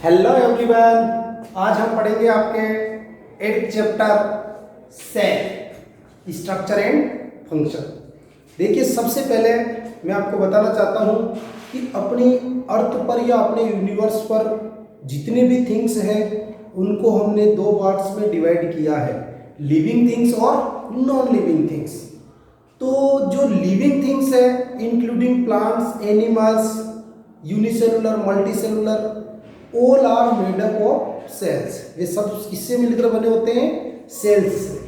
Hello everyone, आज हम पढ़ेंगे आपके 8th chapter cell structure and function. देखिए, सबसे पहले मैं आपको बताना चाहता हूँ कि अपनी अर्थ पर या अपने यूनिवर्स पर जितने भी थिंग्स हैं उनको हमने दो पार्ट्स में डिवाइड किया है, लिविंग थिंग्स और नॉन लिविंग थिंग्स। तो जो लिविंग थिंग्स है including plants, animals, unicellular, multicellular, all are made up of cells. ये सब किससे मिलकर बने होते हैं? सेल्स से।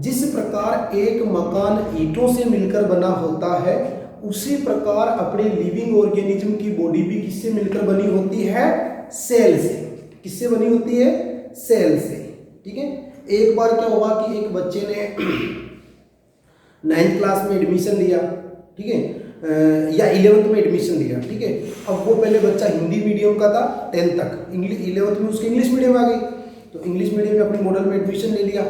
जिस प्रकार एक मकान ईंटों से मिलकर बना होता है, उसी प्रकार अपने लिविंग ऑर्गेनिज्म की बॉडी भी किससे मिलकर बनी होती है? सेल से। किससे बनी होती है? सेल से। ठीक है। एक बार क्या हुआ कि एक बच्चे ने 9th क्लास में एडमिशन लिया, ठीक है, या 11th में एडमिशन लिया, ठीक है। अब वो पहले बच्चा हिंदी मीडियम का था 10th तक, 11th में उसकी इंग्लिश मीडियम आ गई, तो इंग्लिश मीडियम में अपनी मॉडल में एडमिशन ले लिया।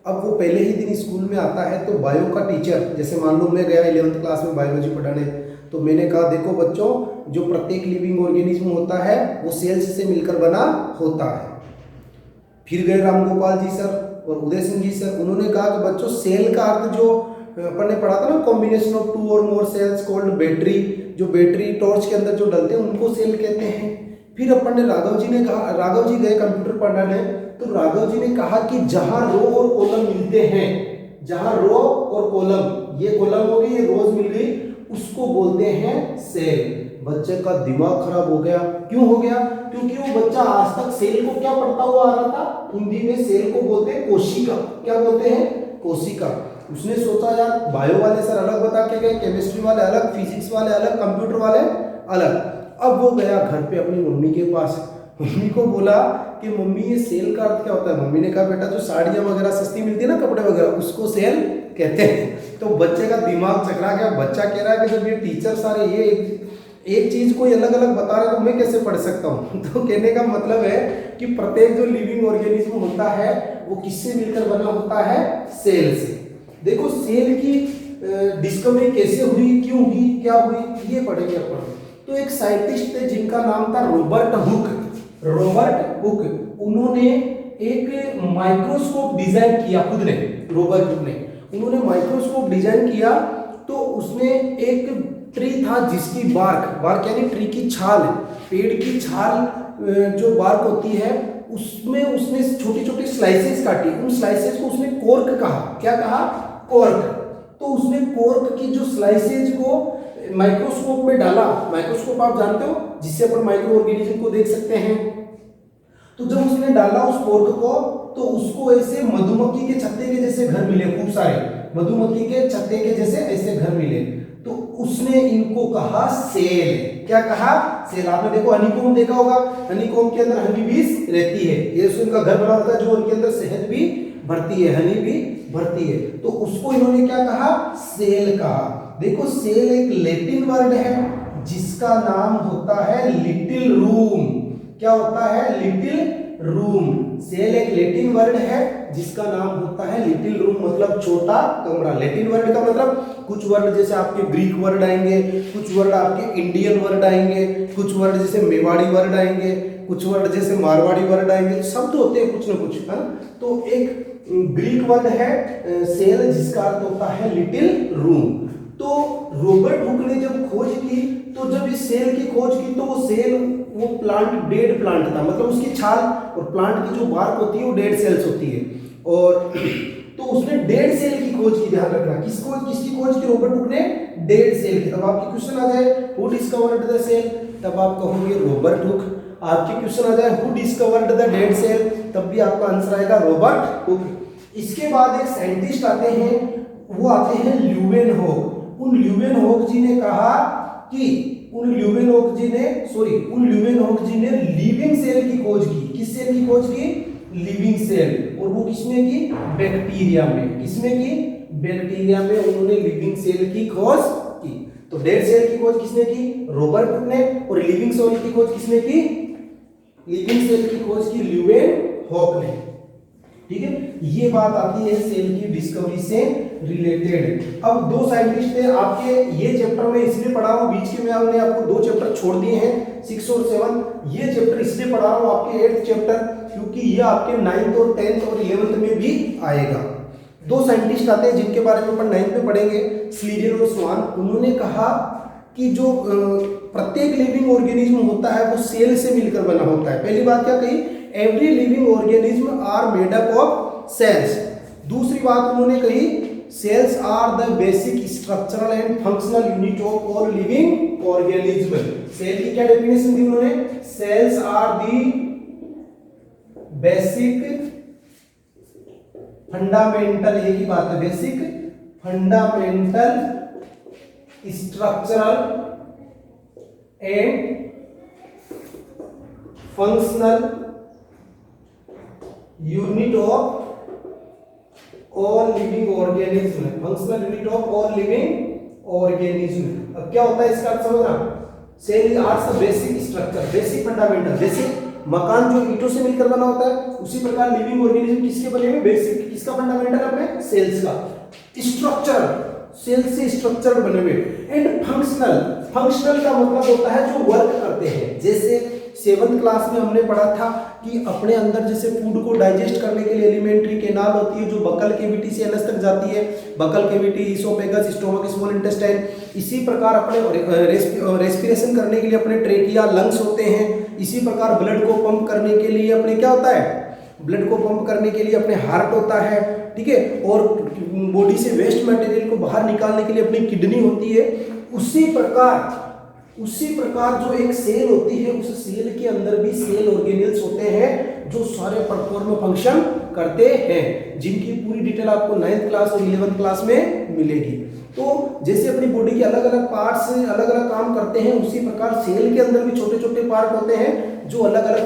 अब वो पहले ही दिन स्कूल में आता है तो बायो का टीचर, जैसे मान लो मैं गया 11th क्लास में बायोलॉजी पढ़ाने, तो मैंने कहा देखो बच्चों, जो प्रत्येक लिविंग ऑर्गेनिज्म होता है वो सेल्स से मिलकर बना होता है। फिर गए राम गोपाल जी सर और उदय सिंह जी सर, उन्होंने कहा कि बच्चों सेल का अर्थ जो अपन ने पढ़ा था ना, कॉम्बिनेशन ऑफ 2 और मोर सेल्स कॉल्ड बैटरी, जो बैटरी टॉर्च के अंदर जो डलते हैं उनको सेल कहते हैं। फिर अपन ने राघव जी ने कहा, राघव जी गए कंप्यूटर पढ़ाने, तो राघव जी ने कहा कि जहां रो और कॉलम मिलते हैं, जहां रो और कॉलम, ये कॉलम हो गई, ये रोज मिल गई, उसको बोलते हैं सेल। बच्चे का दिमाग खराब हो गया। क्यों हो गया? क्योंकि वो बच्चा आज तक सेल को क्या पढ़ता हुआ आ रहा था? हिंदी में सेल को बोलते हैं कोशिका। क्या बोलते हैं? कोशिका। उसने सोचा यार बायो वाले सर अलग बता के गए, केमिस्ट्री वाले अलग, फिजिक्स वाले अलग, कंप्यूटर वाले अलग। अब वो गया घर पे अपनी मम्मी के पास, मम्मी को बोला कि मम्मी ये सेल का अर्थ क्या होता है? मम्मी ने कहा बेटा जो साड़ियाँ वगैरह सस्ती मिलती है ना, कपड़े वगैरह, उसको सेल कहते हैं। तो बच्चे का दिमाग चकरा गया। बच्चा कह रहा है कि जब ये टीचर सारे ये एक चीज कोई अलग अलग बता रहे तो मैं कैसे पढ़ सकता हूँ? तो कहने का मतलब है कि प्रत्येक जो लिविंग ऑर्गेनिज्म होता है वो किससे मिलकर बना होता है? सेल से। देखो सेल की डिस्कवरी कैसे हुई, क्यों हुई, क्या हुई, ये पढ़ेंगे अपन। तो एक साइंटिस्ट थे जिनका नाम था रॉबर्ट हुक। रॉबर्ट हुक, उन्होंने एक माइक्रोस्कोप डिजाइन किया खुद ने। रॉबर्ट हुक ने, उन्होंने माइक्रोस्कोप डिजाइन किया, तो उसने एक ट्री था जिसकी बार्क यानी ट्री की छाल, पेड़ की छाल जो बार्क होती है, उसमें उसने छोटी छोटी स्लाइसेस काटी। उन स्लाइसेस को उसने कॉर्क कहा। क्या कहा? कॉर्क। तो उसने कॉर्क की जो स्लाइसेज को माइक्रोस्कोप में डाला। माइक्रोस्कोप आप जानते हो, जिससे अपन माइक्रो ऑर्गेनिज्म को देख सकते हैं। तो जब उसने डाला उस कॉर्क को, तो उसको ऐसे मधुमक्खी के छत्ते के जैसे घर मिले, खूब सारे मधुमक्खी के छत्ते के जैसे ऐसे घर मिले। तो उसने इनको कहा सेल। क्या कहा? सेल। आपने देखो हनीकॉम्ब देखा होगा, हनीकॉम्ब के अंदर हनी बीज रहती है, ये उनका घर बना होता है जो उनके अंदर शहद भी भरती है, हनी भी भरती है। तो उसको इन्होंने क्या कहा? सेल कहा। देखो सेल एक लैटिन वर्ड है जिसका नाम होता है लिटिल रूम। क्या होता है? Little room. सेल एक लैटिन वर्ड है जिसका नाम होता है लिटिल रूम, मतलब छोटा कमरा। लैटिन वर्ड का मतलब कुछ वर्ड जैसे आपके ग्रीक वर्ड आएंगे, कुछ वर्ड आपके इंडियन वर्ड आएंगे, कुछ वर्ड जैसे मेवाड़ी वर्ड आएंगे, कुछ वर्ड जैसे मारवाड़ी वर्ड आएंगे, शब्द होते हैं कुछ ना कुछ, है ना। तो एक ग्रीक वर्ड है सेल जिसका अर्थ होता है लिटिल रूम। तो रॉबर्ट हुक ने जब खोज की, तो जब इस सेल की खोज की, तो वो सेल, वो प्लांट डेड प्लांट था, मतलब उसकी छाल और प्लांट की जो बार्क होती है वो डेड सेल्स होती है। और तो उसने डेड सेल की खोज की। ध्यान रखना, किसकी खोज की? रॉबर्ट हुक ने डेड सेल की। तब आपकी क्वेश्चन आ जाए हु डिस्कवर्ड द सेल, तब आप कहोगे रॉबर्ट हुक। आपके क्वेश्चन आ जाए who discovered the dead cell, तब भी आपका आंसर आएगा रॉबर्ट हुक। इसके बाद एक साइंटिस्ट आते हैं, वो आते हैं ल्यूवेनहोक। उन ल्यूवेनहोक जी ने कहा कि उन ल्यूवेनहोक जी ने लिविंग सेल की खोज की। किस सेल की खोज की? Living cell. और वो किसमें की? बैक्टीरिया में। किसमें की? बैक्टीरिया में उन्होंने लिविंग सेल की खोज की। तो डेड सेल की खोज किसने की? रॉबर्ट हुक ने। और लिविंग सेल की खोज किसने की? लिविंग सेल की खोज की ल्यूवेनहोक ने। ठीक है, ये बात आती है सेल की डिस्कवरी से रिलेटेड। अब दो साइंटिस्ट थे आपके, ये चैप्टर में इसलिए पढ़ा हूं, बीच के में हमने आपको दो चैप्टर छोड़ दिए हैं 6 और 7। ये चैप्टर इसलिए पढ़ा रहा हूं आपके 8th चैप्टर, क्योंकि ये आपके 9th और 10th और 11th में भी आएगा। दो साइंटिस्ट आते हैं जिनके बारे में अपन 9th में पढ़ेंगे, स्लीडर और स्वान। उन्होंने कहा कि जो प्रत्येक लिविंग ऑर्गेनिज्म होता है वो सेल से मिलकर बना होता है। पहली बात क्या कही, every living organism are made up of cells. दूसरी बात उन्होंने कही, cells are the basic structural and functional unit of all living organism. Cell की क्या डेफिनेशन दी उन्होंने, cells are the basic fundamental, एक ही बात है, basic fundamental structural and functional unit of all living organism. Functional unit of all living organism. अब क्या होता है इसका अर्थ समझना, cell are the basic structure, basic fundamental. जैसे मकान जो ईंटों से मिलकर बना होता है, उसी प्रकार लिविंग ऑर्गेनिज्म किसके बने हुए, बेसिक, किसका फंडामेंटल, अपने सेल्स का स्ट्रक्चर, सेल से स्ट्रक्चर बने हुए। एंड फंक्शनल, फंक्शनल का मतलब होता है जो वर्क करते हैं। जैसे 7th क्लास में हमने पढ़ा था कि अपने अंदर जैसे फूड को डाइजेस्ट करने के लिए एलिमेंट्री केनाल होती है जो बकल कैविटी से एनस तक जाती है, buccal cavity, oesophagus, stomach, small intestine. इसी प्रकार अपने रेस्पिरेशन करने के लिए अपने ट्रेकिया, लंग्स होते हैं। इसी प्रकार ब्लड को पंप करने के लिए अपने क्या होता है, ब्लड को पंप करने के लिए अपने हार्ट होता है, ठीक है। और बॉडी से वेस्ट मटेरियल को बाहर निकालने के लिए अपनी किडनी होती है। उसी प्रकार जो एक सेल होती है, उस सेल के अंदर भी सेल ऑर्गेनेल्स होते हैं जो सारे परफॉर्म फंक्शन करते हैं, जिनकी पूरी डिटेल आपको 9th क्लास और 11th क्लास में मिलेगी। तो जैसे अपनी बॉडी के अलग अलग पार्ट्स अलग अलग काम करते हैं, उसी प्रकार सेल के अंदर भी छोटे छोटे पार्ट होते हैं जो अलग अलग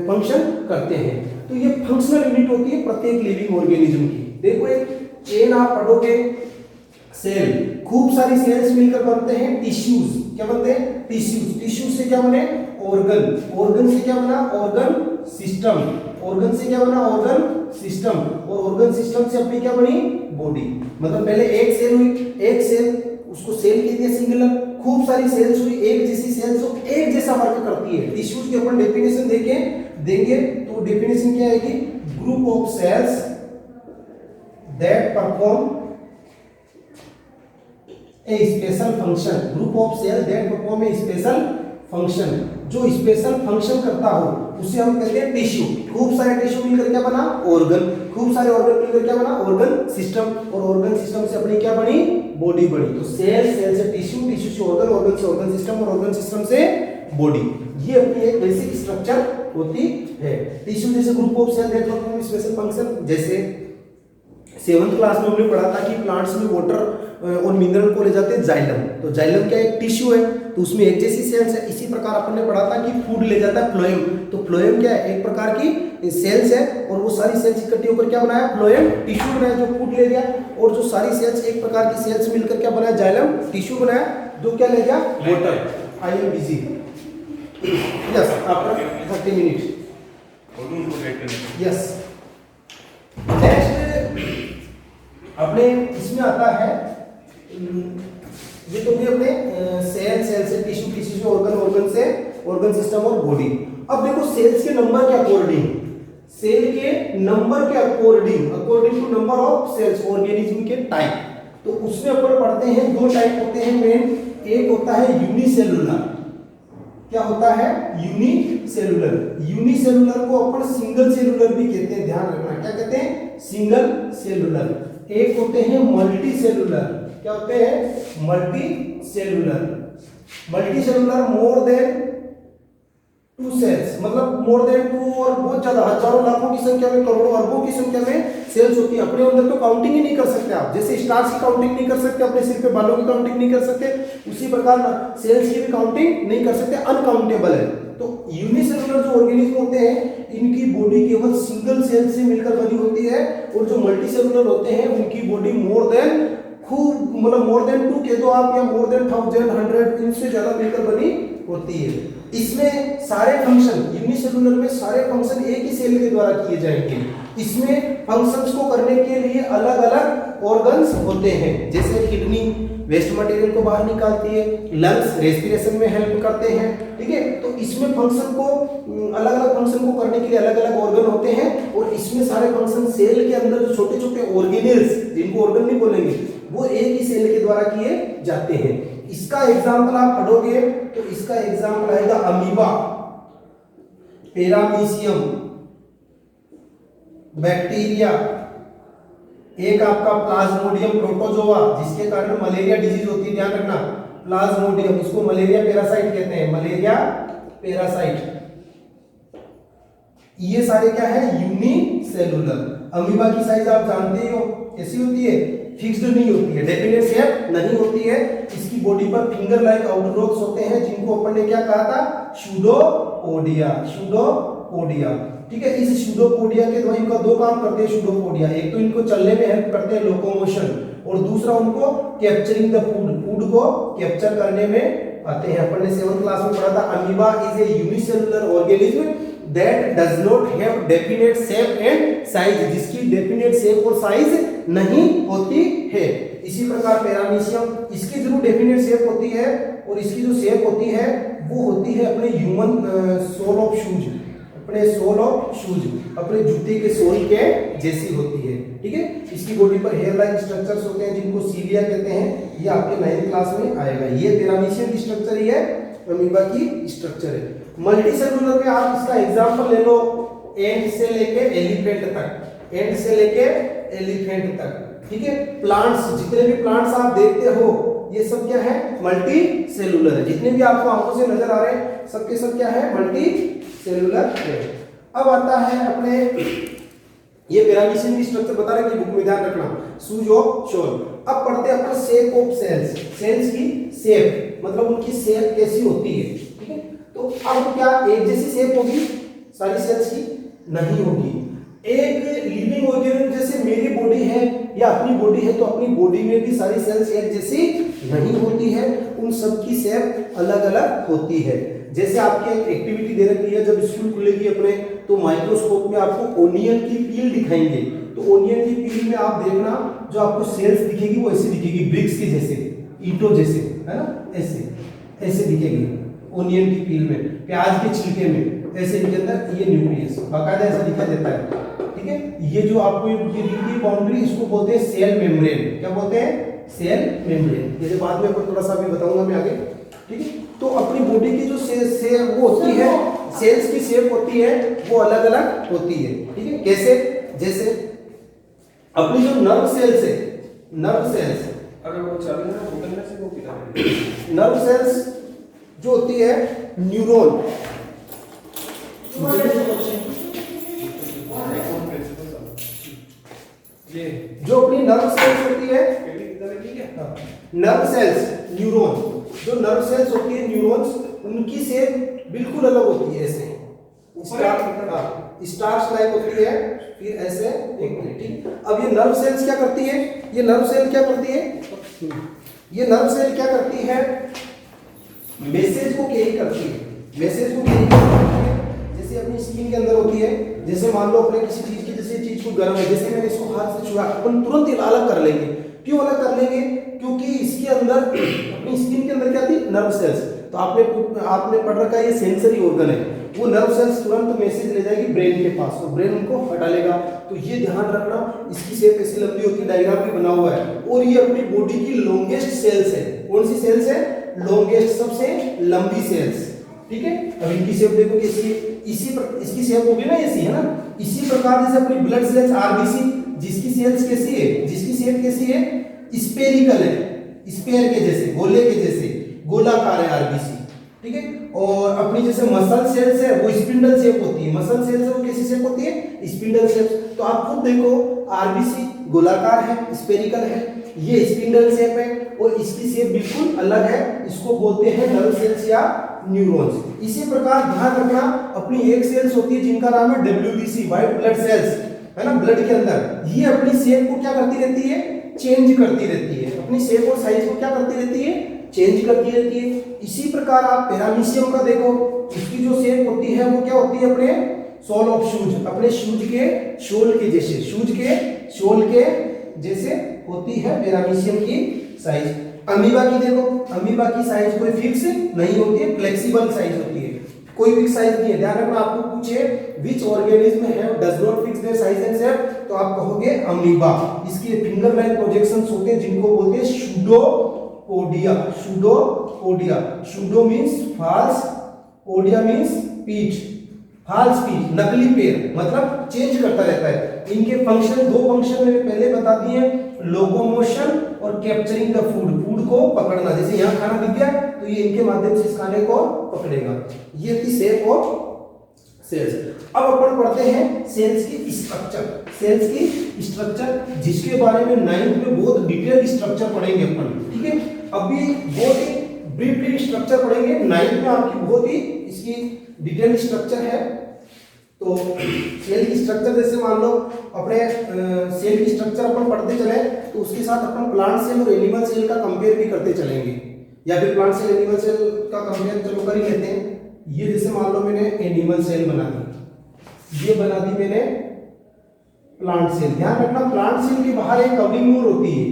फंक्शन करते हैं। तो ये फंक्शनल यूनिट होती है प्रत्येक लिविंग ऑर्गेनिज्म की। देखो एक चेन आप पढ़ोगे, सेल, खूब सारी सेल्स मिलकर बनते हैं टिश्यूज। क्या बनते हैं, टिश्यूज। टिश्यूज से क्या बने, ऑर्गन। ऑर्गन से क्या बना, ऑर्गन सिस्टम। ऑर्गन से क्या बना, ऑर्गन सिस्टम। और ऑर्गन सिस्टम से अपनी क्या बनी, बॉडी। मतलब पहले एक सेल हुई, एक सेल, उसको सेल कहते हैं सिंगुलर। खूब सारी सेल्स हुई, एक जैसी सेल्स हो, एक जैसा वर्क करती है। टिश्यूज की अपन डेफिनेशन देंगे तो डेफिनेशन क्या आएगी, group of cells that perform a special function. Group of cell that perform a special function, जो स्पेशल फंक्शन करता हो उसे हम कहते हैं टिश्यू। खूब सारे टिश्यू मिलकर क्या बना, ऑर्गन। खूब सारे ऑर्गन मिलकर क्या बना, ऑर्गन सिस्टम। और ऑर्गन सिस्टम से अपनी क्या बनी, बॉडी बनी। तो सेल, सेल से टिश्यू, टिश्यू से ऑर्गन, ऑर्गन से ऑर्गन सिस्टम और ऑर्गन सिस्टम से बॉडी। ये अपनी एक बेसिक स्ट्रक्चर होती है। टिश्यू जैसे group of cell that perform special function. जैसे 7th क्लास में हमने पढ़ा था कि प्लांट्स में वाटर और मिनरल को ले जाते हैं जाइलम। तो जाइलम क्या एक टिश्यू है, तो उसमें एक जैसी सेल्स है। इसी प्रकार अपन ने पढ़ा था कि फूड ले जाता है फ्लोएम। तो फ्लोएम क्या है, एक प्रकार की सेल्स है, और वो सारी सेल्स इकट्ठी होकर क्या बनाया, फ्लोएम टिश्यू बनाया जो फूड ले गया। और जो सारी सेल्स एक प्रकार की सेल्स मिलकर क्या बनाया, जाइलम टिश्यू बनाया, जो क्या ले गया, water. I am busy, yes, after 30 minute, yes. Next अपने इसमें आता है, ये तो भी अपने सेल, सेल से टिश्यू, टिश्यू से ऑर्गन, ऑर्गन से ऑर्गन सिस्टम और बॉडी। अब देखो सेल्स के नंबर के अकॉर्डिंग, सेल के नंबर के according, according to number of cells, organism के टाइप। तो उसमें अपन पढ़ते हैं, दो टाइप होते हैं मेन। एक होता है यूनिसेलुलर। क्या होता है, यूनिसेलुलर। यूनिसेलुलर को अपन सिंगल सेलुलर भी कहते हैं, ध्यान रखना। क्या कहते हैं, सिंगल सेलुलर। एक होते हैं मल्टी सेलुलर। क्या होते हैं, multicellular. Multicellular more than 2 cells, मतलब मोर देन 2 और बहुत ज्यादा, हजारों लाखों की संख्या में, करोड़ों अरबों की संख्या में सेल्स होती है। अपने अंदर तो काउंटिंग ही नहीं कर सकते आप। जैसे स्टार्स की काउंटिंग नहीं कर सकते, अपने सिर पे बालों की काउंटिंग नहीं कर सकते, उसी प्रकार सेल्स की भी काउंटिंग नहीं कर सकते, अनकाउंटेबल है। तो यूनिसेलुलर जो ऑर्गेनिज्म होते हैं, इनकी बॉडी केवल सिंगल सेल से मिलकर बनी होती है। और जो मल्टी सेलुलर होते हैं, उनकी बॉडी मोर देन, खूब मतलब मोर देन 2 कह दो आप, या मोर देन 1000, 100, इनसे ज्यादा मिलकर बनी होती है। इसमें सारे फंक्शन, यूनिसेलुलर में सारे फंक्शन एक ही सेल के द्वारा किए जाएंगे। इसमें फंक्शंस को करने के लिए अलग अलग ऑर्गन्स होते हैं, जैसे किडनी वेस्ट मटेरियल को बाहर निकालती है, लंग्स रेस्पिरेशन में हेल्प करते हैं, ठीक है। तो इसमें फंक्शन को अलग अलग फंक्शन को करने के लिए अलग अलग ऑर्गन होते हैं, और इसमें सारे फंक्शन सेल के अंदर जो छोटे छोटे ऑर्गेनेल्स, जिनको ऑर्गन नहीं बोलेंगे, वो एक ही सेल के द्वारा किए जाते हैं। इसका एग्जाम्पल आप पढ़ोगे तो इसका एग्जाम्पल आएगा अमीबा, पैरामीशियम, बैक्टीरिया, एक आपका प्लाज्मोडियम प्रोटोजोआ, जिसके कारण मलेरिया डिजीज होती है, ध्यान रखना, प्लाज्मोडियम, इसको मलेरिया पैरासाइट कहते हैं, मलेरिया पैरासाइट। ये सारे क्या है, यूनिसेलुलर। अमीबा की साइज आप जानते हो कैसी होती है, फिक्स्ड नहीं होती है, डेफिनेट शेप नहीं होती है। इसकी बॉडी पर फिंगर लाइक आउटग्रोथ्स होते हैं, जिनको अपन ने क्या कहा था, सूडोपोडिया, सूडोपोडिया, ठीक है। इस सूडोपोडिया के द्वारा इनका दो काम करते हैं सूडोपोडिया, एक तो इनको चलने में हेल्प करते हैं, लोकोमोशन, और दूसरा उनको कैप्चरिंग द फूड, फूड को कैप्चर करने में आते हैं। अपन ने 7th क्लास में पढ़ा था, amoeba is a unicellular organism that does not have definite shape and size, जिसकी डेफिनेट शेप और साइज नहीं होती है। इसी प्रकार पैरामीशियम, इसकी जरूर डेफिनेट शेप होती है, और इसकी जो शेप होती है वो होती है अपने ह्यूमन सोल ऑफ शूज, अपने सोल ऑफ शूज, अपने जूते के सोल के जैसी होती है, ठीक है। इसकी बॉडी पर हेयर लाइक स्ट्रक्चर्स होते हैं, जिनको सीलिया कहते हैं, ये आपके 9th क्लास में आएगा। ये पैरामीशियम की स्ट्रक्चर ही है, अमीबा की स्ट्रक्चर है। मल्टीसेलुलर में आप इसका एग्जांपल ले लो, एंट से लेके एलिफेंट तक, एंट से लेके एलिफेंट तक, ठीक है। प्लांट्स, जितने भी प्लांट्स आप देखते हो, ये सब क्या है, मल्टी सेलुलर है। जितने भी आपको आंखों से नजर आ रहे हैं, सबके सब क्या है, मल्टी सेलुलर है। अब आता है अपने, ये पैरामीशियम की स्ट्रक्चर बता रहे हैं, बुक में ध्यान रखना, शूज ऑफ शोल। अब पढ़ते हैं अपन शेप ऑफ सेल्स, सेल्स की शेप, मतलब उनकी शेप कैसी होती है, ठीक है। तो अब क्या एक जैसी शेप होगी सारी सेल्स की? नहीं होगी। एक लिविंग ऑर्गेनिज्म जैसे मेरी बॉडी है या अपनी बॉडी है, तो अपनी बॉडी में भी सारी सेल्स एक जैसी नहीं होती है, उन सब की शेप अलग अलग होती है। जैसे आपकी एक एक्टिविटी दे रखी है, जब स्कूल खुलेगी अपने, तो माइक्रोस्कोप में आपको ओनियन की पील दिखाएंगे, तो ओनियन की पील में आप देखना, जो आपको सेल्स दिखेगी वो ऐसी दिखेगी, ब्रिक्स की जैसे, ईंटों जैसे, है ना, ऐसे ऐसे दिखेगी ओनियन की पील में। प्याज के छिलके में ऐसे दिखे, अंदर ये न्यूक्लियस बाकायदा ऐसा दिखा देता है, ठीक है। ये जो आपको ये दिखती बाउंड्री, इसको बोलते हैं सेल मेम्ब्रेन। क्या बोलते हैं? Cell membrane. जैसे बाद में आपको थोड़ा सा भी बताऊंगा मैं आगे, ठीक है। तो अपनी बॉडी की जो शेप वो होती है, सेल्स की शेप होती है, वो अलग अलग होती है, ठीक है। कैसे? जैसे अपनी जो नर्व सेल्स है, नर्व सेल्स, अगर वो चलने में उतरने से वो पिला, नर्व सेल्स जो होती है, न्यूरॉन, जो अपनी नर्व सेल्स होती है, नर्व सेल्स, न्यूरॉन, जो नर्व सेल्स होती है, न्यूरॉन्स, उनकी शेप बिल्कुल अलग होती है, ऐसे स्टार्स लाइक होती है, फिर ऐसे एक, ठीक। अब ये नर्व सेल्स क्या करती है, ये नर्व सेल क्या करती है, ये नर्व सेल क्या करती है, मैसेज को कैरी करती है, मैसेज को कैरी करती है। जैसे अपनी स्किन के अंदर होती है, जैसे मान लो अपने किसी चीज की, जैसे चीज को गर्म है, जैसे मैंने इसको हाथ से छुआ, अपन तुरंत ही अलग कर लेंगे। क्यों अलग कर लेंगे? क्योंकि इसके अंदर, अपनी स्किन के अंदर क्या थी, नर्व सेल्स। तो आपने पढ़ रखा है, ये सेंसरी ऑर्गन है, वो नर्व सेल्स तुरंत मैसेज ले जाएगी ब्रेन के पास, तो ब्रेन उनको हटा लेगा। तो ये ध्यान रखना, इसकी शेप ऐसी लंबी होती है, डायग्राम भी बना हुआ है, और ये अपनी बॉडी की लॉन्गेस्ट सेल्स है। कौन सी सेल्स है? लॉन्गेस्ट, सबसे लंबी सेल्स, ठीक है। अब इनकी शेप देखो कैसी है, इसकी शेप होगी ना ऐसी, है ना। इसी प्रकार जैसे अपनी ब्लड सेल्स आरबीसी, जिसकी सेल्स कैसी है, जिसकी शेप कैसी है, स्फेरिकल है, स्फेयर के जैसे, गोले के जैसे, गोलाकार है आरबीसी, ठीक है। और अपनी जैसे मसल सेल्स है, वो स्पिंडल शेप होती है, मसल सेल्स है वो कैसी शेप होती है, स्पिंडल शेप। तो आप खुद देखो, आरबीसी गोलाकार है, स्फेरिकल है, ये स्पिंडल शेप है, और इसकी शेप बिल्कुल अलग है, इसको बोलते हैं नर्व सेल्स या न्यूरॉन्स। इसी प्रकार ध्यान रखना, अपनी एक सेल्स होती है जिनका नाम है डब्ल्यूबीसी, व्हाइट ब्लड सेल्स, है ना, ब्लड के अंदर। ये अपनी शेप को क्या करती रहती है, चेंज करती रहती है, अपनी शेप और साइज को क्या करती रहती है, चेंज करती रहती है। इसी प्रकार आप पैरामीशियम का देखो, इसकी जो शेप होती है वो क्या होती है, अपने सोल ऑफ शूज, अपने शूज के शोल के जैसे, शूज के शोल के जैसे होती है पैरामीशियम की साइज। अमीबा की देखो, अमीबा की साइज कोई फिक्स नहीं होती है, फ्लेक्सिबल साइज होती है, कोई फिक्स साइज नहीं है। ध्यान रखना, आपको पूछे which organism have does not fix their size and shape, तो आप कहोगे अमीबा। इसके फिंगर लाइन प्रोजेक्शंस होते हैं जिनको बोलते हैं pseudopodia. Pseudopodia, pseudo means false, podia means feet, false feet, नकली पैर, मतलब चेंज करता रहता है। इनके फंक्शन, दो फंक्शन मैंने पहले बता दिए, लोकोमोशन और कैप्चरिंग द फूड, फूड को पकड़ना। जैसे यहाँ खाना दिख गया तो ये इनके माध्यम से इस खाने को पकड़ेगा। ये थी शेप ऑफ सेल्स। अब अपन पढ़ते हैं सेल्स की स्ट्रक्चर, सेल्स की स्ट्रक्चर जिसके बारे में 9th में बहुत डिटेल स्ट्रक्चर पढ़ेंगे अपन, ठीक है। अभी बहुत ही ब्रीफली स्ट्रक्चर पढ़ेंगे, 9th में आपकी बहुत ही इसकी डिटेल स्ट्रक्चर है। तो सेल की स्ट्रक्चर जैसे मान लो अपने सेल की स्ट्रक्चर अपन पढ़ते चले तो उसके साथ अपन प्लांट सेल और एनिमल सेल का कंपेयर भी करते चलेंगे, या फिर प्लांट सेल एनिमल सेल का कंपेयर चलो कर ही लेते हैं। ये जैसे मान लो मैंने एनिमल सेल बना दी, ये बना दी मैंने प्लांट सेल। ध्यान रखना, प्लांट सेल के बाहर एक कवरिंग और होती है,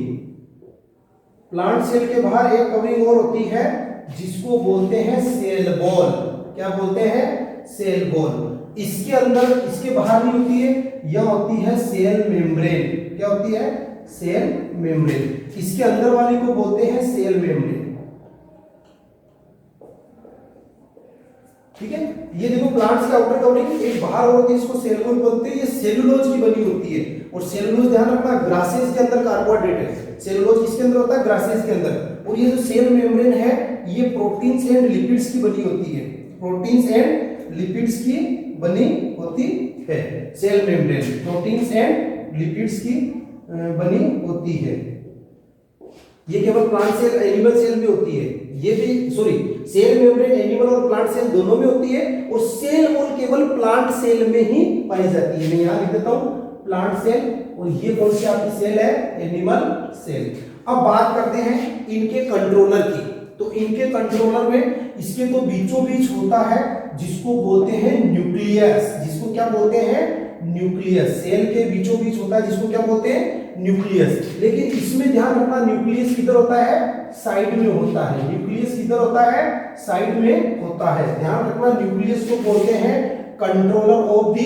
प्लांट सेल के बाहर एक कवरिंग और होती है जिसको बोलते हैं सेल बॉल। क्या बोलते हैं? Cell ball. इसके अंदर, इसके बाहर नहीं होती है, यह होती है सेल मेम्ब्रेन। क्या होती है? Cell membrane. इसके अंदर वाली को बोलते हैं सेल मेम्ब्रेन, ठीक है। ये देखो प्लांट्स का आउटर कवरिंग एक बाहर और होती है, इसको सेल बॉल बोलते हैं। ये सेलुलोज की बनी होती है, और सेलुलोज ध्यान रखना ग्रासेस के अंदर कार्बोहाइड्रेट है। सेलुलोज किसके अंदर होता है? ग्रासेस के अंदर। और ये जो सेल मेम्ब्रेन है ये प्रोटीन्स एंड लिपिड्स की बनी होती है, प्रोटीन्स एंड लिपिड्स की बनी होती है। Cell membrane proteins and lipids की बनी होती है। ये केवल प्लांट सेल एनिमल सेल में होती है, ये भी सॉरी सेल मेम्ब्रेन एनिमल और प्लांट सेल दोनों में होती है, और सेल वॉल केवल प्लांट सेल में ही पाई जाती है। मैं यहां लिख देता हूं प्लांट सेल, और ये कौन सी आपकी सेल है? Animal cell. अब बात करते हैं इनके कंट्रोलर की। तो इनके कंट्रोलर में इसके तो बीचों बीच होता है जिसको बोलते हैं न्यूक्लियस। जिसको क्या बोलते हैं? न्यूक्लियस। सेल के बीचों बीच होता है जिसको क्या बोलते हैं? न्यूक्लियस। लेकिन इसमें ध्यान रखना, न्यूक्लियस किधर होता है? साइड में होता है। न्यूक्लियस किधर होता है? साइड में होता है। ध्यान रखना, न्यूक्लियस को बोलते हैं controller of the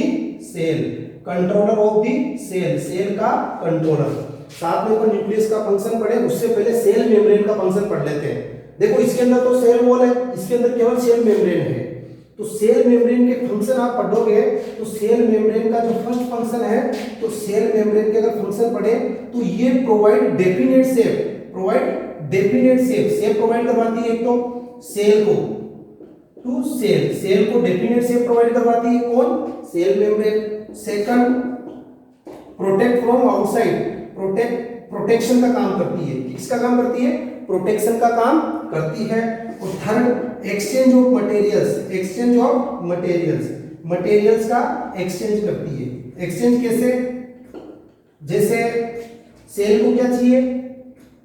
cell. Controller of the cell, cell का कंट्रोलर। साथ में अपन न्यूक्लियस का फंक्शन पढ़े, उससे पहले सेल मेम्ब्रेन का फंक्शन पढ़ लेते हैं। देखो इसके अंदर तो सेल वॉल है, इसके अंदर केवल सेल मेम्ब्रेन है। तो सेल मेम्ब्रेन के फंक्शन आप पढ़ोगे तो सेल मेम्ब्रेन का जो फर्स्ट फंक्शन है, तो सेल मेम्ब्रेन के अगर फंक्शन पढ़े तो ये provide definite shape, provide definite shape. Shape provide करवाती है एक तो सेल को, टू सेल, सेल को डेफिनेट शेप प्रोवाइड करवाती है कौन? Cell membrane. Second, protect from outside, protection का काम करती है। किसका काम करती है? प्रोटेक्शन का काम करती है। और third, exchange of materials, exchange of materials, materials का एक्सचेंज करती है। एक्सचेंज कैसे? जैसे सेल को क्या चाहिए?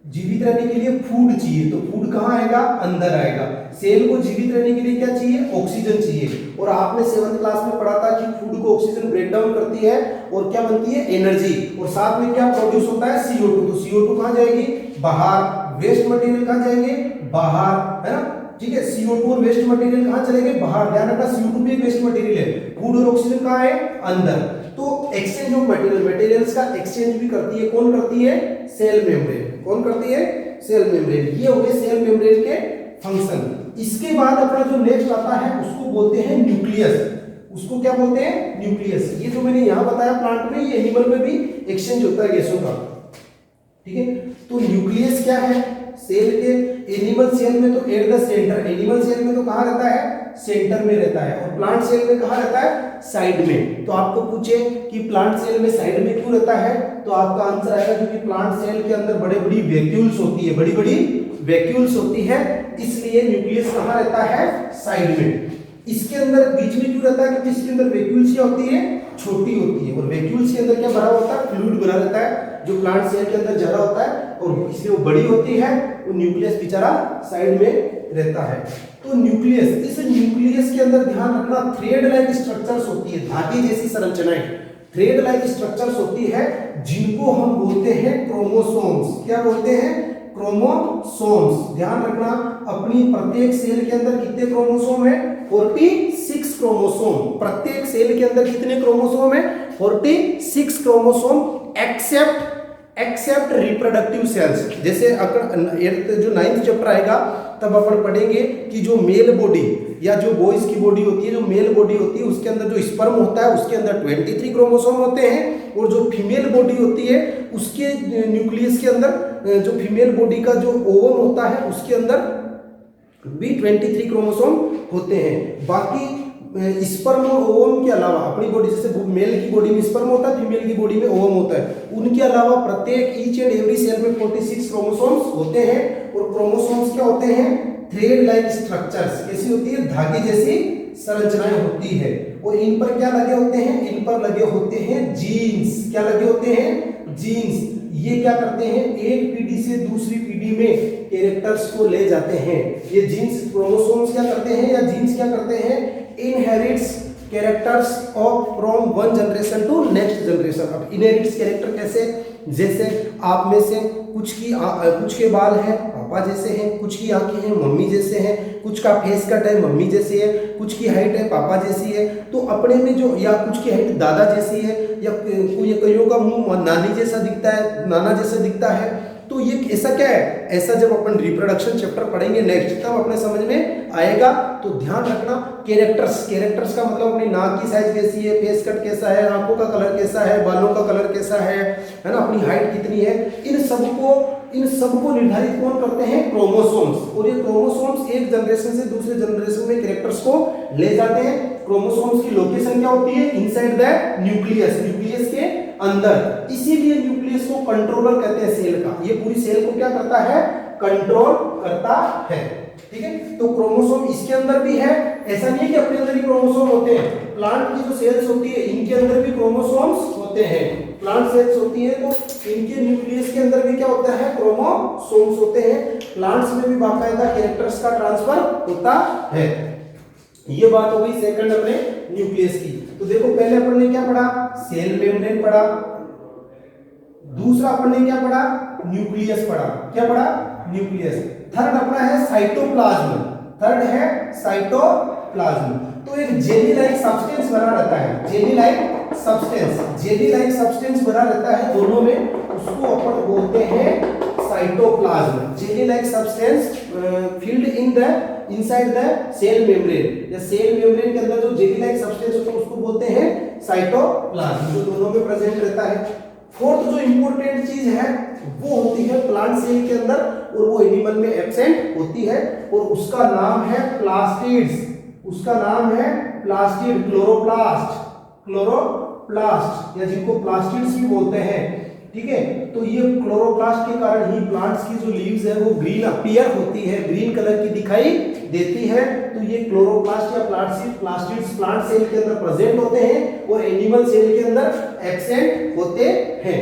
जीवित रहने के लिए फूड चाहिए, तो फूड कहाँ आएगा? अंदर आएगा। सेल को जीवित रहने के लिए क्या चाहिए? ऑक्सीजन चाहिए। और आपने 7th क्लास में पढ़ा था कि फूड को ऑक्सीजन ब्रेक डाउन करती है और क्या बनती है? एनर्जी। और साथ में क्या प्रोड्यूस होता है? CO2। तो CO2 कहाँ जाएगी? बाहर। वेस्ट मटेरियल कहाँ जाएंगे? बाहर, है ना? ठीक है, CO2 और वेस्ट मटेरियल कहाँ चले गए? बाहर। ध्यान रखना, CO2 भी एक वेस्ट मटेरियल है। फूड और ऑक्सीजन कहाँ है? अंदर। तो एक्सचेंज ऑफ मटेरियल, मटेरियल्स का एक्सचेंज भी करती है। कौन करती है? Cell membrane. कौन करती है? Cell membrane. ये हो गए सेल मेम्ब्रेन के फंक्शन। इसके बाद अपना जो नेक्स्ट आता है उसको बोलते हैं न्यूक्लियस। उसको क्या बोलते हैं? न्यूक्लियस। ये जो मैंने यहां बताया प्लांट में, ये एनिमल में भी एक्सचेंज होता है गैसों का, ठीक है। तो न्यूक्लियस क्या है? सेल के, एनिमल सेल में तो at the centre, animal cell में तो कहां रहता है? सेंटर में रहता है। और प्लांट सेल में कहां रहता है? साइड में। तो आपको पूछे कि प्लांट सेल में साइड में क्यों रहता है, तो आपका आंसर आएगा क्योंकि प्लांट सेल के अंदर बड़ी बड़ी वैक्यूल्स होती है, बड़ी बड़ी वैक्यूल्स होती है, इसलिए न्यूक्लियस कहां रहता है? साइड में। इसके अंदर बीच में क्यों रहता है? क्योंकि इसके अंदर वैक्यूल्स क्या होती है? छोटी होती है। और वैक्यूल्स के अंदर क्या भरा होता है? फ्लूइड भरा रहता है। जो प्लांट सेल के अंदर ज्यादा होता है और इसलिए वो बड़ी होती है, वो न्यूक्लियस बेचारा साइड में रहता है। तो न्यूक्लियस, इस न्यूक्लियस के अंदर ध्यान रखना थ्रेड लाइक स्ट्रक्चर्स होती है, धागे जैसी संरचनाएं, थ्रेड लाइक स्ट्रक्चर्स होती है, जिनको हम बोलते हैं क्रोमोसोम्स। क्या बोलते हैं? क्रोमोसोम्स। ध्यान रखना अपनी प्रत्येक सेल के अंदर कितने क्रोमोसोम है? 46 क्रोमोसोम। प्रत्येक सेल के अंदर कितने क्रोमोसोम है? 46 क्रोमोसोम एक्सेप्ट रिप्रोडक्टिव सेल्स। जैसे जो 9th चैप्टर आएगा तब अपन पढ़ेंगे कि जो मेल बॉडी या जो बॉयज की बॉडी होती है, जो मेल बॉडी होती है, उसके अंदर जो स्पर्म होता है उसके अंदर 23 क्रोमोसोम होते हैं, और जो फीमेल बॉडी होती है उसके न्यूक्लियस के अंदर जो फीमेल बॉडी का जो ओवम होता है उसके अंदर भी 23 क्रोमोसोम होते हैं। बाकी स्पर्म और ओवम के अलावा अपनी बॉडी, जैसे मेल की बॉडी में स्पर्म होता है, फीमेल की बॉडी में ओवम होता है, उनके अलावा प्रत्येक ईच एंड एवरी सेल में 46 क्रोमोसोम्स होते हैं। और क्रोमोसोम्स क्या होते हैं? Thread like structures. कैसी होती है? धागे जैसी संरचनाएं होती है। और इन पर क्या लगे होते हैं? इन पर लगे होते हैं जीन्स। क्या लगे होते हैं? जीन्स। ये क्या करते हैं? एक पीढ़ी से दूसरी पीढ़ी में कैरेक्टर्स को ले जाते हैं। ये जीन्स, क्रोमोसोम्स क्या करते हैं या जीन्स क्या करते हैं? Inherits characters of from one generation to next generation. अब इनहेरिट्स कैरेक्टर कैसे? जैसे आप में से कुछ के बाल हैं पापा जैसे हैं, कुछ की आंखें हैं मम्मी जैसे हैं, कुछ का फेस कट है मम्मी जैसी है, कुछ की हाइट है पापा जैसी है। तो अपने में जो, या कुछ की हाइट दादा जैसी है, या कईयों का मुंह नानी जैसा दिखता है, नाना जैसा दिखता है। तो ये ऐसा क्या है? ऐसा जब अपन रिप्रोडक्शन चैप्टर पढ़ेंगे नेक्स्ट, तब अपने समझ में आएगा। तो ध्यान रखना कैरेक्टर्स का मतलब अपनी नाक की साइज कैसी है, फेस कट कैसा है, आंखों का कलर कैसा है, बालों का कलर कैसा है ना, अपनी हाइट कितनी है, इन सबको निर्धारित कौन करते हैं? क्रोमोसोम्स। और ये क्रोमोसोम्स एक जनरेशन से दूसरे जनरेशन में कैरेक्टर्स को ले जाते हैं। क्रोमोसोम्स की लोकेशन क्या होती है? इनसाइड द न्यूक्लियस के अंदर। इसीलिए न्यूक्लियस को कंट्रोलर कहते हैं सेल का। ये पूरी सेल को क्या करता है? कंट्रोल करता है। ठीक है, तो क्रोमोसोम इसके अंदर भी है। ऐसा नहीं है कि अपने अंदर ही क्रोमोसोम होते हैं। प्लांट की जो सेल्स होती है इनके अंदर भी क्रोमोसोम्स होते हैं। प्लांट सेल्स होती है तो इनके न्यूक्लियस के अंदर भी क्या होता है? क्रोमोसोम्स होते हैं। प्लांट्स में भी बाकायदा कैरेक्टर्स का ट्रांसफर होता है। ये बात हो गई सेकंड अपने न्यूक्लियस की। तो देखो पहले अपन ने क्या पढ़ा? सेल मेम्ब्रेन पढ़ा। दूसरा अपन ने क्या पढ़ा? न्यूक्लियस पढ़ा। क्या पढ़ा? न्यूक्लियस। थर्ड अपना है साइटोप्लाज्म। थर्ड है साइटोप्लाज्म। तो एक जेली लाइक सब्सटेंस बना रहता है, जेली लाइक सब्सटेंस बना रहता है दोनों में, उसको अपन बोलते हैं cytoplasm. Jelly like substance filled inside the cell membrane, या सेल मेम्ब्रेन के अंदर जो जेली लाइक सब्सटेंस होता है उसको बोलते हैं साइटोप्लाज्म, जो दोनों में प्रेजेंट रहता है। फोर्थ जो इंपॉर्टेंट चीज है वो होती है प्लांट सेल के अंदर, और वो एनिमल में एब्सेंट होती है, और उसका नाम है प्लास्टिड्स। उसका नाम है प्लास्टिड, क्लोरोप्लास्ट, या जिनको प्लास्टिड्स भी बोलते हैं। ठीक है, तो ये क्लोरोप्लास्ट के कारण ही प्लांट्स की जो लीव्स है वो ग्रीन अपीयर होती है, ग्रीन कलर की दिखाई देती है। तो ये क्लोरोप्लास्ट या प्लास्टिड्स प्लांट सेल के अंदर प्रेजेंट होते हैं और एनिमल सेल के अंदर एब्सेंट होते हैं।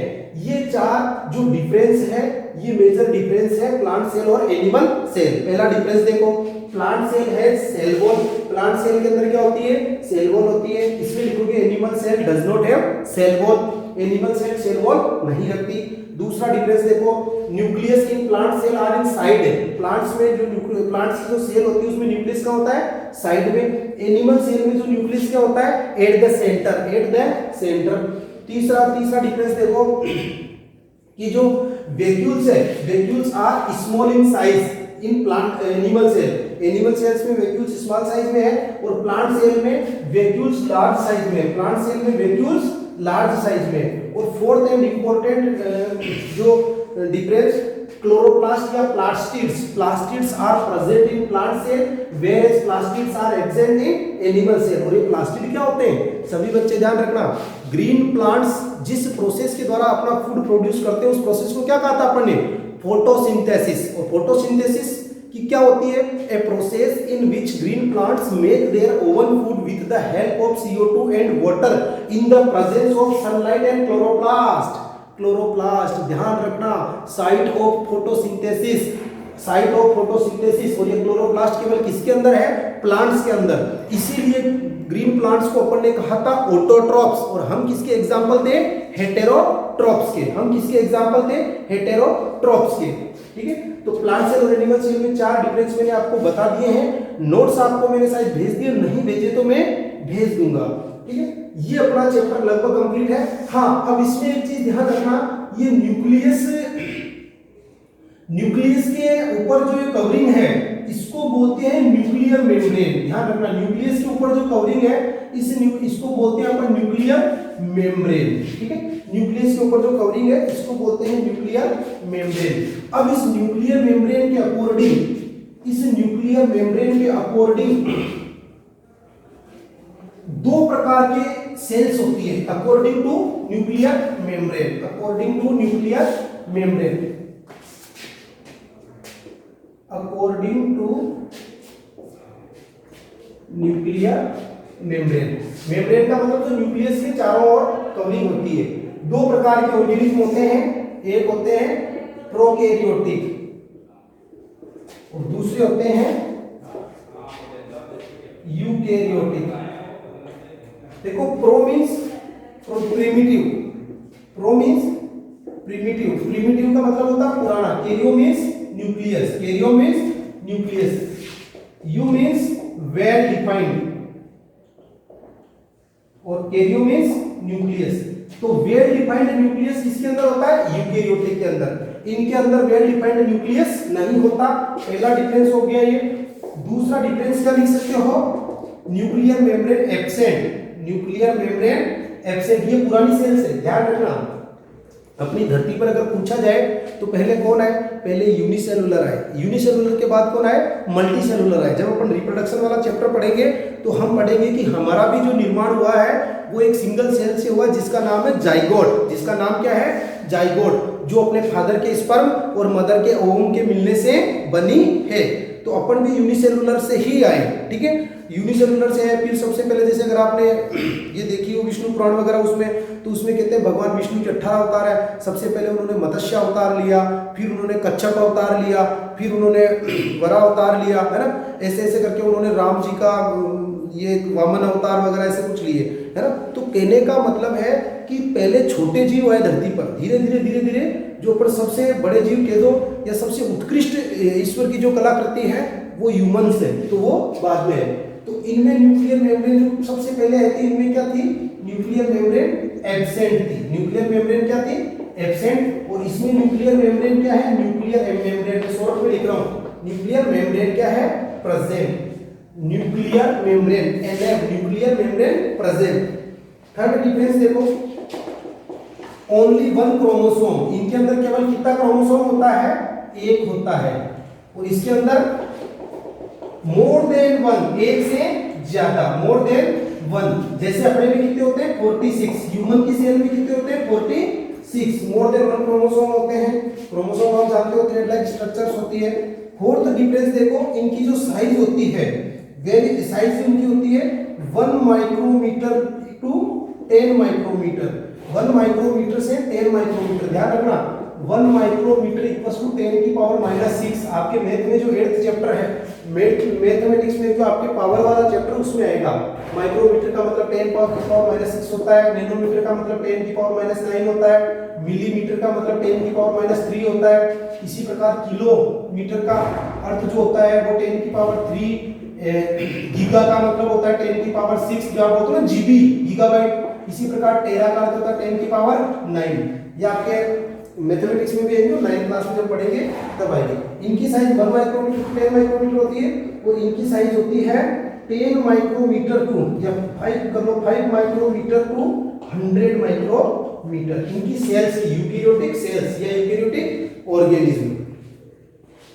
ये चार जो डिफरेंस है, ये मेजर डिफरेंस है प्लांट सेल और एनिमल सेल। पहला डिफरेंस देखो, प्लांट सेल है सेल वॉल। प्लांट सेल के अंदर क्या होती है? सेल वॉल होती है। इसमें लिखोगे animal cell does not have cell wall. Animal cell wall नहीं रखती। दूसरा डिफरेंस देखो, nucleus in plant cell are inside. Plants में जो प्लांट्स की जो सेल होती है उसमें न्यूक्लियस क्या होता है? साइड में। एनिमल सेल में जो न्यूक्लियस क्या होता है? At the centre. तीसरा डिफरेंस देखो कि जो वैक्यूल्स है, vacuoles are small in size in plant animal cell. Animal cells में वैक्यूल्स स्मॉल साइज में है और प्लांट सेल में वैक्यूल्स लार्ज साइज में है। प्लांट सेल में वैक्यूल्स लार्ज साइज में। और फोर्थ एंड इंपॉर्टेंट जो डिफरेंस, क्लोरोप्लास्ट या plastids are present in plant cell whereas plastids are absent in animal cell. और ये प्लास्टिड क्या होते हैं? सभी बच्चे ध्यान रखना, ग्रीन प्लांट्स जिस प्रोसेस के द्वारा अपना फूड प्रोड्यूस करते हैं उस प्रोसेस को क्या कहा था अपन ने? फोटोसिंथेसिस। और फोटोसिंथेसिस की क्या होती है? A process in which green plants make their own food with the help of CO2 and water in the presence of sunlight and chloroplast. Chloroplast. ध्यान रखना, site of photosynthesis, site of photosynthesis. और ये chloroplast केवल किसके अंदर है? Plants के अंदर। इसीलिए ग्रीन प्लांट्स को अपन ने कहा था ऑटोट्रॉप्स, और हम किसके एग्जांपल थे? हेटेरोट्रॉप्स के। हम किसके एग्जांपल थे? हेटेरोट्रॉप्स के। ठीक है, तो प्लांट सेल और एनिमल सेल में 4 डिफरेंस मैंने आपको बता दिए हैं। नोट्स आपको मैंने शायद भेज दिए, नहीं भेजे तो मैं भेज दूंगा। ठीक है, ये अपना चैप्टर लगभग कंप्लीट है। हाँ, अब इसमें एक चीज ध्यान रखना, ये न्यूक्लियस के ऊपर जो ये कवरिंग है इसको बोलते हैं न्यूक्लियर मेम्ब्रेन। ध्यान रखना, न्यूक्लियस के ऊपर जो कवरिंग है इसको बोलते हैं अपन न्यूक्लियर मेम्ब्रेन। ठीक है, न्यूक्लियस के ऊपर जो कवरिंग है इसको बोलते हैं न्यूक्लियर मेम्ब्रेन। अब इस न्यूक्लियर मेम्ब्रेन के अकॉर्डिंग दो प्रकार के सेल्स होती है according to nuclear membrane. According to nuclear membrane, according to nuclear membrane. Membrane का मतलब जो न्यूक्लियस के चारों ओर कवरिंग होती है। दो प्रकार के ऑर्गेनिज्म होते हैं, एक होते हैं प्रोकैरियोटिक और दूसरे होते हैं यूकैरियोटिक। देखो, pro means primitive, pro means primitive, primitive का मतलब होता है पुराना, Cairo means nucleus, Cairo means nucleus, you means well defined और कैरियो मींस न्यूक्लियस। तो वेल डिफाइंड न्यूक्लियस किसके अंदर होता है? यूकैरियोटिक के अंदर। इनके अंदर वेल डिफाइंड न्यूक्लियस नहीं होता। पहला डिफरेंस हो गया ये। दूसरा डिफरेंस क्या लिख सकते हो? Nuclear membrane absent, nuclear membrane absent. ये पुरानी सेल्स है, ध्यान रखना। अपनी धरती पर अगर पूछा जाए तो पहले कौन आए? पहले यूनिसेलुलर आए, यूनिसेलुलर के बाद कौन आए? मल्टीसेलुलर आए। जब अपन रिप्रोडक्शन वाला चैप्टर पढ़ेंगे तो हम पढ़ेंगे कि हमारा भी जो निर्माण हुआ है वो एक सिंगल सेल से हुआ जिसका नाम है जाइगोट। जिसका नाम क्या है? जाइगोट, जो अपने फादर के स्पर्म और मदर के ओवम के मिलने से बनी है। तो अपन भी यूनिसेलुलर से ही आए। ठीक है, यूनिसेलुलर से है। फिर सबसे पहले जैसे अगर आपने ये देखी हो विष्णु पुराण वगैरह उसमें, तो उसमें कहते हैं भगवान विष्णु के 18 अवतार है। सबसे पहले उन्होंने मत्स्य अवतार लिया, फिर उन्होंने कच्छप अवतार लिया, फिर उन्होंने वरा अवतार लिया, है ना। ऐसे ऐसे करके उन्होंने राम जी का ये वामन अवतार वगैरह ऐसे कुछ लिए, है ना। तो कहने का मतलब है कि पहले छोटे जीव आए धरती पर, धीरे धीरे जो पर सबसे बड़े जीव कह दो या सबसे उत्कृष्ट ईश्वर की जो कलाकृति है वो ह्यूमंस है, तो वो बाद में है। तो इनमें न्यूक्लियर मेम्ब्रेन जो सबसे पहले आई थी, इनमें क्या थी? न्यूक्लियर मेम्ब्रेन एब्सेंट थी। न्यूक्लियर मेम्ब्रेन क्या थी? एब्सेंट। और इसमें न्यूक्लियर मेम्ब्रेन क्या है? न्यूक्लियर मेम्ब्रेन, शॉर्ट में लिख रहा हूं। न्यूक्लियर मेम्ब्रेन क्या है? Present. Nuclear membrane, NF, nuclear membrane present. Third difference देखो, ओनली वन क्रोमोसोम। इनके अंदर केवल कितना क्रोमोसोम होता है? एक होता है। और इसके अंदर मोर देन वन, एक से ज्यादा, मोर देन वन। जैसे अपने में कितने होते हैं? 46। ह्यूमन की सेल में कितने होते हैं? 46। मोर देन वन क्रोमोसोम होते हैं। क्रोमोसोम हम जानते हो थ्रेड लाइक स्ट्रक्चर्स होती है। फोर्थ डिफरेंस देखो, इनकी जो साइज होती है, वेरी साइज इनकी होती है 1 माइक्रोमीटर टू 10 माइक्रोमीटर। 1 माइक्रोमीटर से 10 माइक्रोमीटर। ध्यान रखना, 1 माइक्रोमीटर इक्वल्स टू 10 की पावर -6। आपके मैथ में जो 8th चैप्टर है, मैथमेटिक्स में जो आपके पावर वाला चैप्टर उसमें आएगा। माइक्रोमीटर का मतलब 10 की पावर -6 होता है, नैनोमीटर का मतलब 10 की पावर -9 होता है, मिलीमीटर का मतलब 10 की पावर -3 होता है। इसी प्रकार किलोमीटर का अर्थ जो होता है वो 10 की पावर 3, गीगा का मतलब होता है 10 की पावर 6, जो आप बोलते हो ना जीबी, गीगाबाइट। इसी प्रकार टेरा का अर्थ होता है 10 की पावर 9। ये आपके मैथमेटिक्स में भी आएंगे, 9th क्लास में जब पढ़ेंगे तब आएंगे। इनकी साइज 1 माइक्रोमीटर टू 10 माइक्रोमीटर होती है, और इनकी साइज होती है 10 माइक्रोमीटर टू, या 5 माइक्रोमीटर टू 100 माइक्रोमीटर। इनकी सेल्स की यूकैरियोटिक सेल्स या यूकैरियोटिक ऑर्गेनिज्म।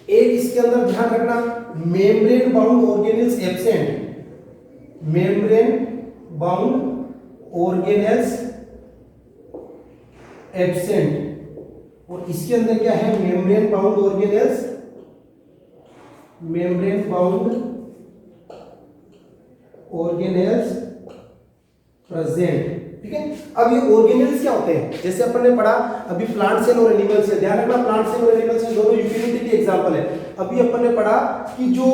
एक इसके अंदर ध्यान रखना, membrane bound organelles absent, membrane bound organelles absent. और इसके अंदर क्या है? Membrane bound organelles, membrane bound organelles present. ठीक है। अब ये ऑर्गेनेल्स क्या होते हैं, जैसे अपन ने पढ़ा अभी प्लांट सेल और एनिमल सेल, ध्यान रखना प्लांट सेल और एनिमल सेल दोनों यूटिलिटी के एग्जांपल है। अभी अपन ने पढ़ा कि जो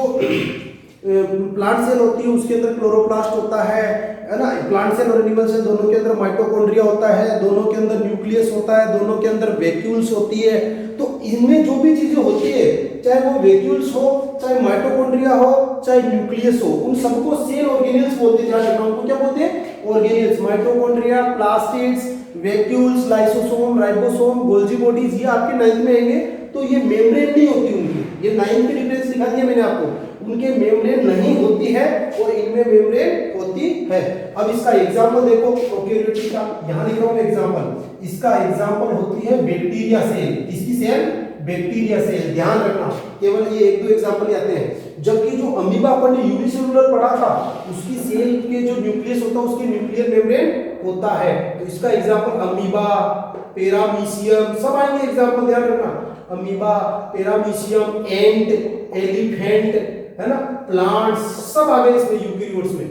प्लांट सेल होती है उसके अंदर क्लोरोप्लास्ट होता है ना, प्लांट सेल और एनिमल सेल दोनों के अंदर माइटोकॉन्ड्रिया होता है, दोनों के अंदर न्यूक्लियस होता है, दोनों के अंदर वैक्यूल्स होती है। तो इनमें जो भी चीजें होती है, चाहे वो वैक्यूल्स हो, चाहे माइटोकॉन्ड्रिया हो, चाहे न्यूक्लियस हो, उन सबको सेल ऑर्गेनेल्स बोलते हैं। ध्यान रखना उनको क्या बोलते हैं, organelles. Mitochondria, plastids, vacuoles, lysosome, ribosome, Golgi bodies, ये आपके 9th में आएंगे। तो ये मेम्ब्रेन नहीं होती उनकी, ये 9th की डिफरेंस दिखा दिया मैंने आपको, उनके मेम्ब्रेन नहीं होती है और इनमें मेम्ब्रेन होती है। अब इसका एग्जांपल देखो प्रोकैरियोटिक का, यहां लिख रहा हूं एग्जांपल, इसका एग्जांपल होती है बैक्टीरिया सेल। किसकी सेल, बैक्टीरिया सेल। ध्यान रखना केवल ये 1-2 एग्जांपल आते हैं, जबकि जो अमीबा अपन ने यूनिसेलुलर पढ़ा था उसकी सेल के जो न्यूक्लियस होता है उसके न्यूक्लियर मेम्ब्रेन होता है। तो इसका एग्जांपल अमीबा, पैरामीशियम सब आएंगे एग्जांपल, ध्यान रखना। अमीबा, पैरामीशियम, एंट, एलिफेंट, है ना, प्लांट्स सब आ गए इसमें यूकेरियोट्स में।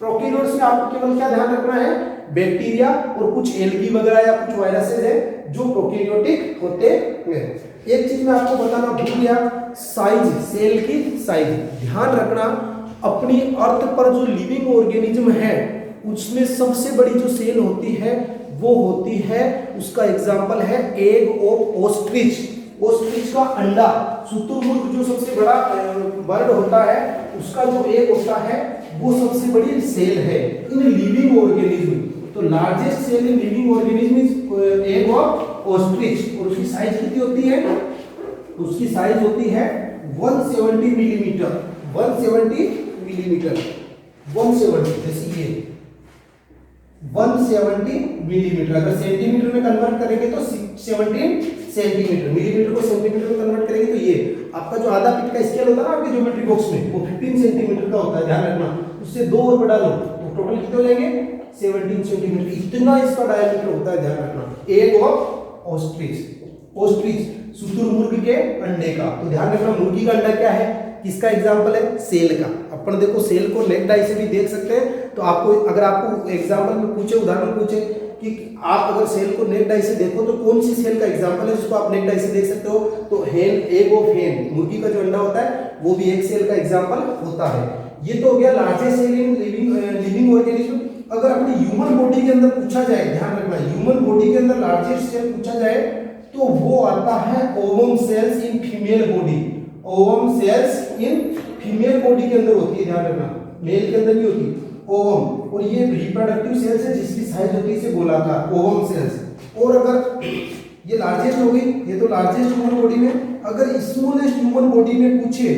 प्रोकैरियोट्स में आपको केवल क्या ध्यान रखना है, बैक्टीरिया और कुछ एल्गी वगैरह या कुछ वायरसेस है जो प्रोकैरियोटिक होते हैं। एक चीज मैं आपको बताना भूल गया, साइज, सेल की साइज। ध्यान रखना अपनी अर्थ पर जो लिविंग ऑर्गेनिज्म है उसमें सबसे बड़ी जो सेल होती है वो होती है, उसका एग्जांपल है एग ऑफ ऑस्ट्रिच। ऑस्ट्रिच का अंडा, शुतुरमुर्ग जो सबसे बड़ा बर्ड होता है उसका जो एग होता है वो सबसे बड़ी सेल है इन लिविंग ऑर्गेनिज्म। तो largest cell in living organism is egg of ostrich. और उसकी साइज कितनी होती है, उसकी साइज होती है 170 मिलीमीटर, 170 मिलीमीटर, 170, जैसे ये 170 मिलीमीटर। अगर सेंटीमीटर में कन्वर्ट करेंगे तो 17 सेंटीमीटर, मिलीमीटर को सेंटीमीटर में कन्वर्ट करेंगे तो ये आपका जो आधा फीट का स्केल होता है ना आपके ज्योमेट्री बॉक्स में, वो 15 सेंटीमीटर का होता है। ध्यान रखना उससे 2 और बढ़ा लो तो टोटल कितने हो जाएंगे, 17 सेंटीमीटर, इतना इसका डायमीटर होता है। ध्यान रखना एग ऑफ ऑस्ट्रिच, ऑस्ट्रिच शुतुरमुर्ग के अंडे का। तो ध्यान रखना मुर्गी का अंडा क्या है, किसका एग्जाम्पल है, सेल का। अपन देखो सेल को नेक डाई से भी देख सकते हैं। तो आपको अगर आपको एग्जाम्पल में पूछे, उदाहरण पूछे कि आप अगर सेल को नेक डाई से देखो तो कौन सी सेल का एग्जाम्पल है जिसको आप नेक डाई से देख सकते हो, तो हेन, एग ऑफ हेन, मुर्गी का जो अंडा होता है वो भी एक सेल का एग्जाम्पल होता है। ये तो हो गया largest cell in living organism. अगर अपनी ह्यूमन बॉडी के अंदर पूछा जाए, ध्यान रखना ह्यूमन बॉडी के अंदर लार्जेस्ट सेल पूछा जाए तो वो आता है ovum cells in female body. Ovum cells in female body के अंदर होती है, ध्यान रखना मेल के अंदर नहीं होती ओवम। और ये रिप्रोडक्टिव सेल्स है जिसकी साइज होती है इसे गोलाकार, ओवम सेल्स। और अगर ये लार्जेस्ट हो गई, ये तो लार्जेस्ट ह्यूमन बॉडी में। अगर स्मॉलेस्ट ह्यूमन बॉडी में पूछे,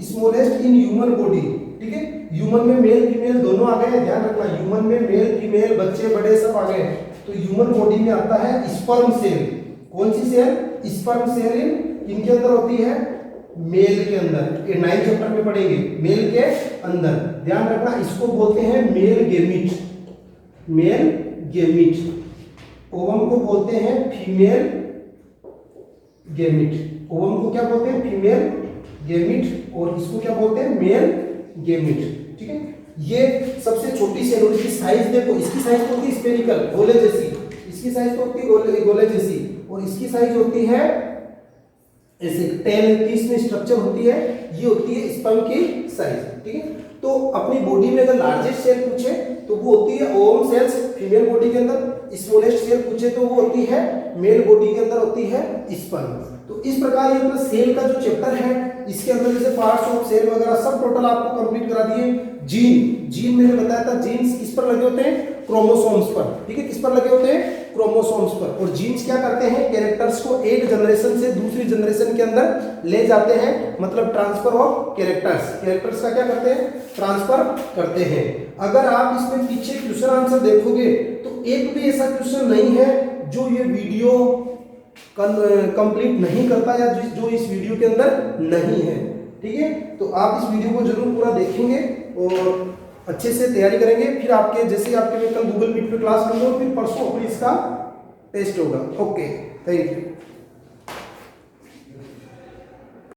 स्मॉलेस्ट इन ह्यूमन बॉडी, ठीक है, ह्यूमन में मेल फीमेल दोनों आ गए, ध्यान रखना ह्यूमन में मेल फीमेल बच्चे बड़े सब आ गए। तो ह्यूमन बॉडी में आता है स्पर्म सेल। कौन सी सेल, स्पर्म सेल इनके अंदर होती है मेल के अंदर, ये 9th चैप्टर में पढ़ेंगे, मेल के अंदर। ध्यान रखना इसको बोलते हैं male gamete, male gamete. Ovum को बोलते हैं फीमेल गेमिट, ओवम को क्या बोलते हैं, फीमेल गेमिट, और इसको क्या बोलते हैं, मेल गेमिट। ठीक है, ये सबसे छोटी सेल। और इसकी साइज देखो, इसकी साइज तो होती है स्फेरिकल, गोले जैसी, इसकी साइज तो होती है गोले जैसी, और इसकी साइज होती है ऐसे 10-30 में स्ट्रक्चर होती है, ये होती है स्पर्म की साइज। ठीक है, तो अपनी बॉडी में अगर लार्जेस्ट सेल पूछे तो वो होती है ओवम सेल्स फीमेल बॉडी के अंदर, स्मॉलेस्ट सेल पूछे तो वो होती है मेल बॉडी के अंदर होती है स्पर्म। तो इस प्रकार ये अपना सेल का जो चैप्टर है इसके अंदर जैसे पार्ट्स ऑफ सेल वगैरह सब टोटल आपको कंप्लीट करा दिए। जीन मैंने बताया था, जीन्स किस पर लगे होते हैं, क्रोमोसोम्स पर। ठीक है, किस पर लगे होते हैं, क्रोमोसोम्स पर। और जीन्स क्या करते हैं, कैरेक्टर्स को एक जनरेशन से दूसरी जनरेशन के अंदर ले जाते हैं, मतलब ट्रांसफर ऑफ कैरेक्टर्स का क्या करते हैं, ट्रांसफर करते हैं। अगर आप इसमें पीछे क्वेश्चन आंसर देखोगे तो एक भी ऐसा क्वेश्चन नहीं है जो ये वीडियो कंप्लीट नहीं करता या जो इस वीडियो के अंदर नहीं है। ठीक है, तो आप इस वीडियो को जरूर पूरा देखेंगे और अच्छे से तैयारी करेंगे। फिर आपके जैसे आपके कल गूगल मीट पे क्लास कर लो, फिर परसों अपनी इसका टेस्ट होगा। Okay, thank you.